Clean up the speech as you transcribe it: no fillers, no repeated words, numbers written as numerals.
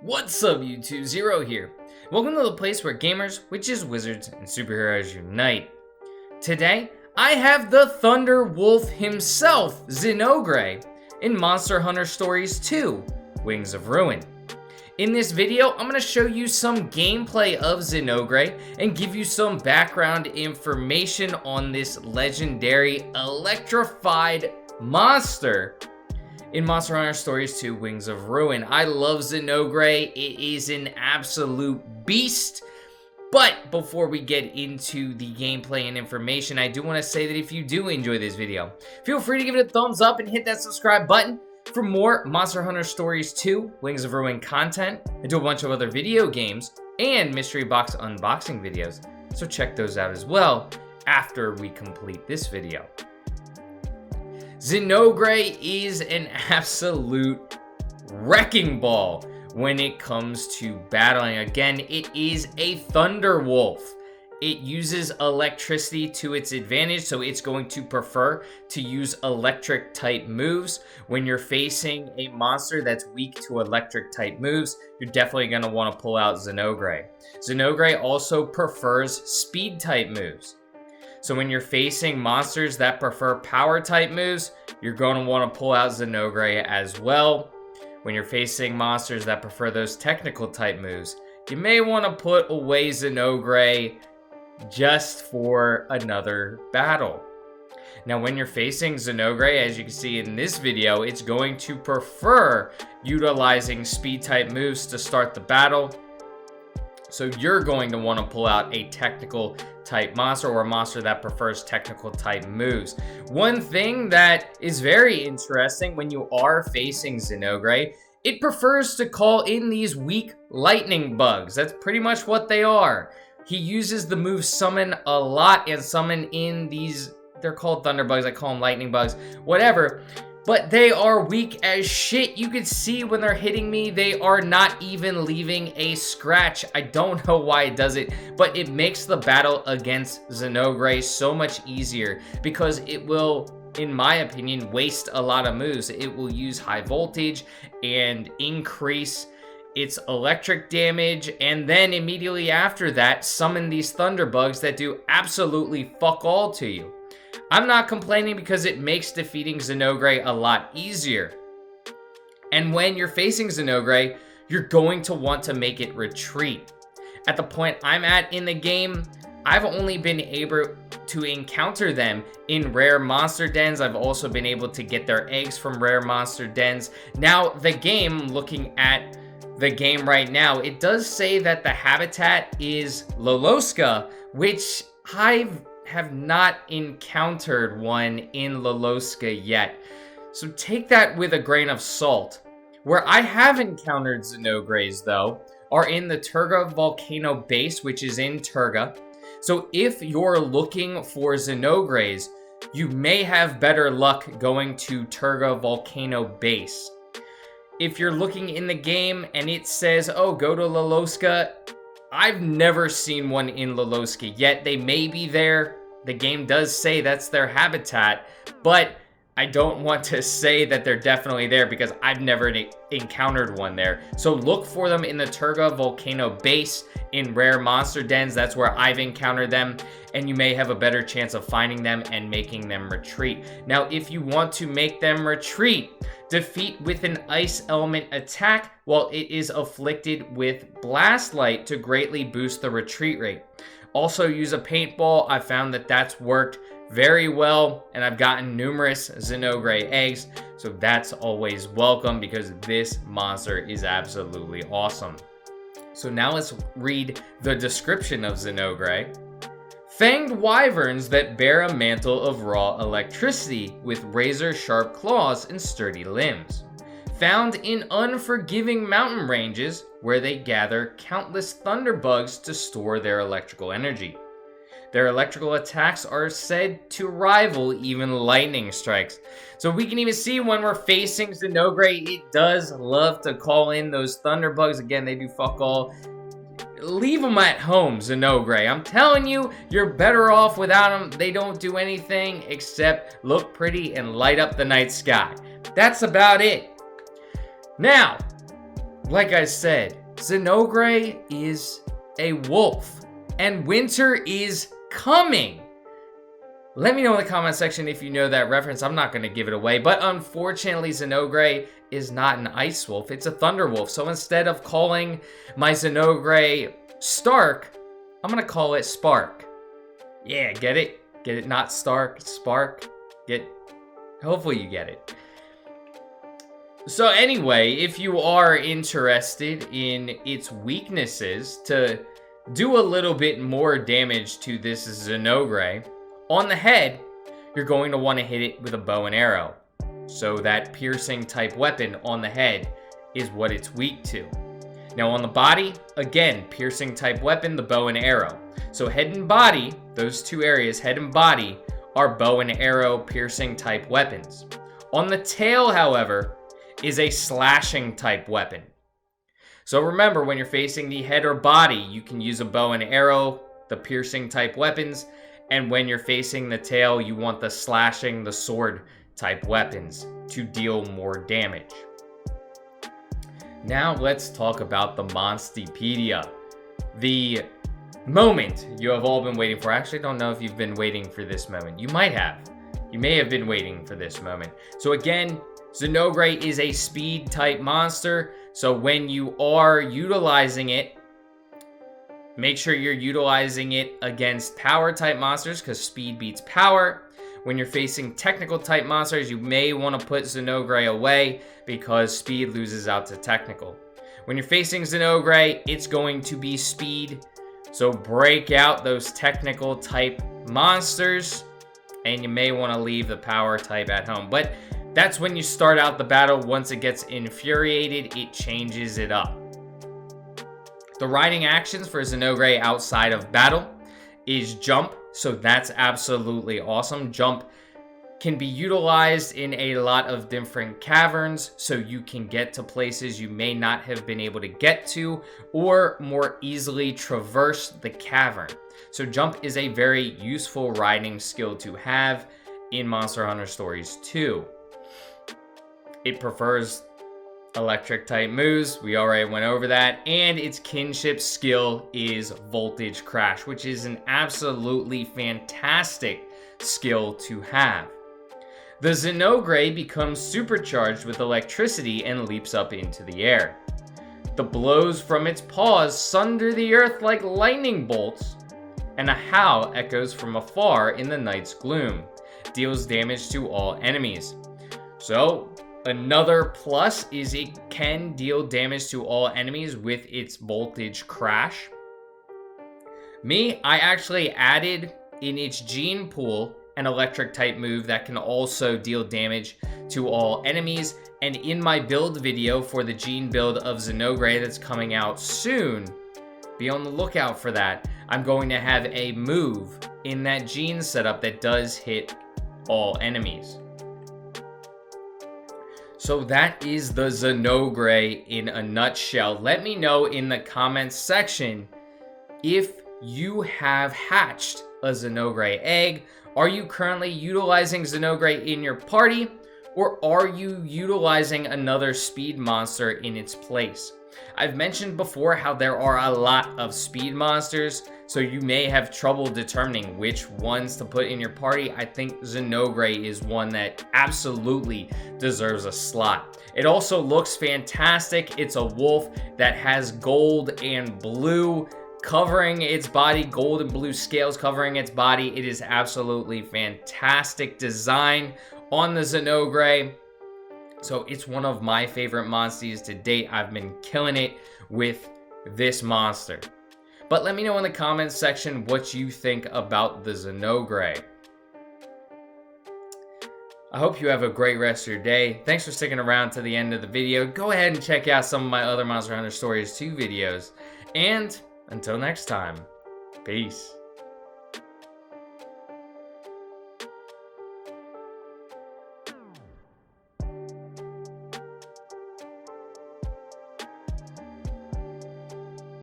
What's up YouTube, Zero here. Welcome to the place where gamers, witches, wizards, and superheroes unite. Today, I have the Thunder Wolf himself, Zinogre, in Monster Hunter Stories 2, Wings of Ruin. In this video, I'm going to show you some gameplay of Zinogre and give you some background information on this legendary electrified monster in Monster Hunter Stories 2, Wings of Ruin. I love Zinogre. It is an absolute beast. But before we get into the gameplay and information, I do want to say that if you do enjoy this video, feel free to give it a thumbs up and hit that subscribe button for more Monster Hunter Stories 2, Wings of Ruin content. I do a bunch of other video games and mystery box unboxing videos, so check those out as well after we complete this video. Zinogre is an absolute wrecking ball when it comes to battling. Again, it is a Thunder Wolf. It uses electricity to its advantage, so it's going to prefer to use electric type moves. When you're facing a monster that's weak to electric type moves, you're definitely going to want to pull out Zinogre. Zinogre also prefers speed type moves. So when you're facing monsters that prefer power type moves, you're going to want to pull out Zinogre as well. When you're facing monsters that prefer those technical type moves, you may want to put away Zinogre just for another battle. Now when you're facing Zinogre, as you can see in this video, it's going to prefer utilizing speed type moves to start the battle. So you're going to want to pull out a technical type monster or a monster that prefers technical type moves. One thing that is very interesting when you are facing Zinogre, it prefers to call in these weak lightning bugs. That's pretty much what they are. He uses the move summon a lot and summon in these, they're called thunder bugs, I call them lightning bugs, whatever. But they are weak as shit. You can see when they're hitting me, they are not even leaving a scratch. I don't know why it does it, but it makes the battle against Zinogre so much easier because it will, in my opinion, waste a lot of moves. It will use high voltage and increase its electric damage, and then immediately after that, summon these thunder bugs that do absolutely fuck all to you. I'm not complaining because it makes defeating Zinogre a lot easier. And when you're facing Zinogre, you're going to want to make it retreat. At the point I'm at in the game, I've only been able to encounter them in rare monster dens. I've also been able to get their eggs from rare monster dens. Now, the game, looking at the game right now, it does say that the habitat is Loloska, which I have not encountered one in Loloska yet. So take that with a grain of salt. Where I have encountered Zinogres, though, are in the Turga Volcano Base, which is in Turga. So if you're looking for Zinogres, you may have better luck going to Turga Volcano Base. If you're looking in the game and it says, oh, go to Loloska, I've never seen one in Loloska yet. They may be there. The game does say that's their habitat, but I don't want to say that they're definitely there because I've never encountered one there. So look for them in the Turga Volcano Base in rare monster dens. That's where I've encountered them, and you may have a better chance of finding them and making them retreat. Now, if you want to make them retreat, defeat with an ice element attack while it is afflicted with blast light to greatly boost the retreat rate. Also use a paintball. I found that that's worked very well, and I've gotten numerous Zinogre eggs, so that's always welcome because this monster is absolutely awesome. So now let's read the description of Zinogre. Fanged wyverns that bear a mantle of raw electricity with razor-sharp claws and sturdy limbs. Found in unforgiving mountain ranges where they gather countless thunderbugs to store their electrical energy. Their electrical attacks are said to rival even lightning strikes. So we can even see when we're facing Zinogre, it does love to call in those thunderbugs. Again, they do fuck all. Leave them at home, Zinogre. I'm telling you, you're better off without them. They don't do anything except look pretty and light up the night sky. That's about it. Now, like I said, Zinogre is a wolf, and winter is coming. Let me know in the comment section if you know that reference. I'm not going to give it away, but unfortunately, Zinogre is not an ice wolf. It's a thunder wolf. So instead of calling my Zinogre Stark, I'm going to call it Spark. Yeah, get it? Get it? Not Stark, Spark. Hopefully you get it. So anyway, if you are interested in its weaknesses to do a little bit more damage to this Zinogre, on the head, you're going to want to hit it with a bow and arrow. So that piercing type weapon on the head is what it's weak to. Now on the body, again, piercing type weapon, the bow and arrow. So head and body, those two areas, head and body, are bow and arrow piercing type weapons. On the tail, however, is a slashing type weapon. So remember, when you're facing the head or body, you can use a bow and arrow, the piercing type weapons, and when you're facing the tail, you want the slashing, the sword type weapons to deal more damage. Now let's talk about the Monstepedia. The moment you have all been waiting for. I actually don't know if you've been waiting for this moment. You might have. You may have been waiting for this moment. So again, Zinogre is a speed type monster. So when you are utilizing it, make sure you're utilizing it against power type monsters because speed beats power. When you're facing technical type monsters, you may want to put Zinogre away because speed loses out to technical. When you're facing Zinogre, it's going to be speed. So break out those technical type monsters, and you may want to leave the power type at home. But that's when you start out the battle. Once it gets infuriated, it changes it up. The riding actions for Zinogre outside of battle is jump, so that's absolutely awesome. Jump can be utilized in a lot of different caverns, so you can get to places you may not have been able to get to, or more easily traverse the cavern. So jump is a very useful riding skill to have in Monster Hunter Stories 2. It prefers electric type moves, we already went over that, and its kinship skill is Voltage Crash, which is an absolutely fantastic skill to have. The Zinogre becomes supercharged with electricity and leaps up into the air. The blows from its paws sunder the earth like lightning bolts, and a howl echoes from afar in the night's gloom, deals damage to all enemies. So, another plus is it can deal damage to all enemies with its Voltage Crash. I actually added in its gene pool an electric type move that can also deal damage to all enemies. And in my build video for the gene build of Zinogre that's coming out soon, be on the lookout for that. I'm going to have a move in that gene setup that does hit all enemies. So that is the Zinogre in a nutshell. Let me know in the comments section if you have hatched a Zinogre egg. Are you currently utilizing Zinogre in your party, or are you utilizing another speed monster in its place? I've mentioned before how there are a lot of speed monsters, so you may have trouble determining which ones to put in your party. I think Zinogre is one that absolutely deserves a slot. It also looks fantastic. It's a wolf that has gold and blue covering its body, gold and blue scales covering its body. It is absolutely fantastic design on the Zinogre. So it's one of my favorite monsters to date. I've been killing it with this monster. But let me know in the comments section what you think about the Zinogre. I hope you have a great rest of your day. Thanks for sticking around to the end of the video. Go ahead and check out some of my other Monster Hunter Stories 2 videos. And until next time, peace.